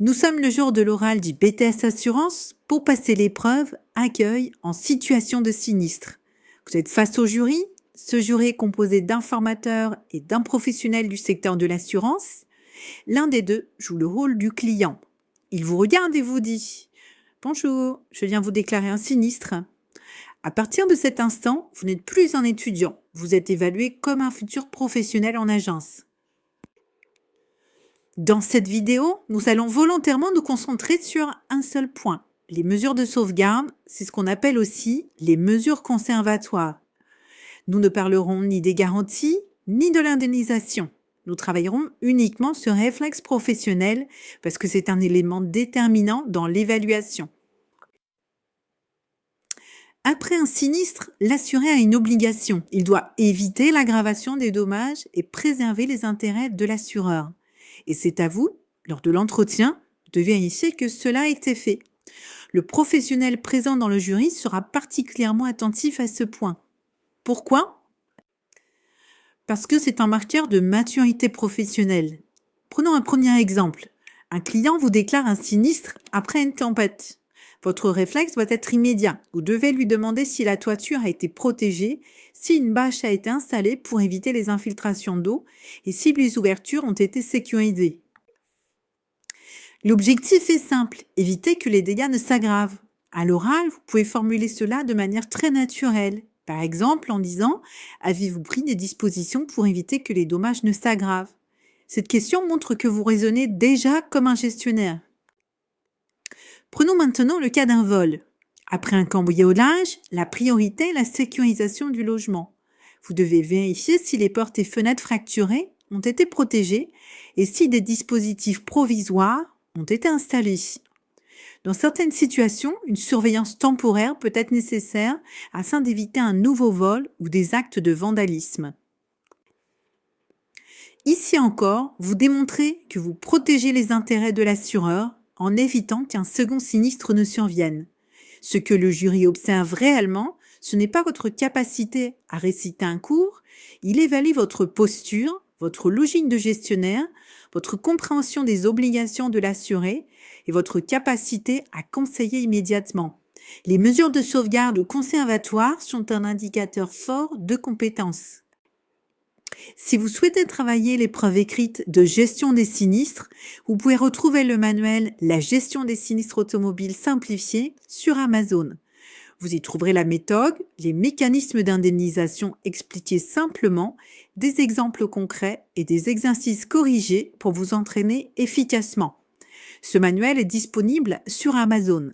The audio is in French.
Nous sommes le jour de l'oral du BTS Assurance pour passer l'épreuve accueil en situation de sinistre. Vous êtes face au jury. Ce jury est composé d'informateurs et d'un professionnel du secteur de l'assurance. L'un des deux joue le rôle du client. Il vous regarde et vous dit « Bonjour, je viens vous déclarer un sinistre ». À partir de cet instant, vous n'êtes plus un étudiant. Vous êtes évalué comme un futur professionnel en agence. Dans cette vidéo, nous allons volontairement nous concentrer sur un seul point. Les mesures de sauvegarde, c'est ce qu'on appelle aussi les mesures conservatoires. Nous ne parlerons ni des garanties, ni de l'indemnisation. Nous travaillerons uniquement sur réflexe professionnel parce que c'est un élément déterminant dans l'évaluation. Après un sinistre, l'assuré a une obligation. Il doit éviter l'aggravation des dommages et préserver les intérêts de l'assureur. Et c'est à vous, lors de l'entretien, de vérifier que cela a été fait. Le professionnel présent dans le jury sera particulièrement attentif à ce point. Pourquoi ? Parce que c'est un marqueur de maturité professionnelle. Prenons un premier exemple. Un client vous déclare un sinistre après une tempête. Votre réflexe doit être immédiat. Vous devez lui demander si la toiture a été protégée, si une bâche a été installée pour éviter les infiltrations d'eau et si les ouvertures ont été sécurisées. L'objectif est simple, éviter que les dégâts ne s'aggravent. À l'oral, vous pouvez formuler cela de manière très naturelle. Par exemple, en disant « Avez-vous pris des dispositions pour éviter que les dommages ne s'aggravent ?» Cette question montre que vous raisonnez déjà comme un gestionnaire. Prenons maintenant le cas d'un vol. Après un cambriolage, la priorité est la sécurisation du logement. Vous devez vérifier si les portes et fenêtres fracturées ont été protégées et si des dispositifs provisoires ont été installés. Dans certaines situations, une surveillance temporaire peut être nécessaire afin d'éviter un nouveau vol ou des actes de vandalisme. Ici encore, vous démontrez que vous protégez les intérêts de l'assureur en évitant qu'un second sinistre ne survienne. Ce que le jury observe réellement, ce n'est pas votre capacité à réciter un cours, il évalue votre posture, votre logique de gestionnaire, votre compréhension des obligations de l'assuré et votre capacité à conseiller immédiatement. Les mesures de sauvegarde conservatoires sont un indicateur fort de compétence. Si vous souhaitez travailler l'épreuve écrite de gestion des sinistres, vous pouvez retrouver le manuel « La gestion des sinistres automobiles simplifié » sur Amazon. Vous y trouverez la méthode, les mécanismes d'indemnisation expliqués simplement, des exemples concrets et des exercices corrigés pour vous entraîner efficacement. Ce manuel est disponible sur Amazon.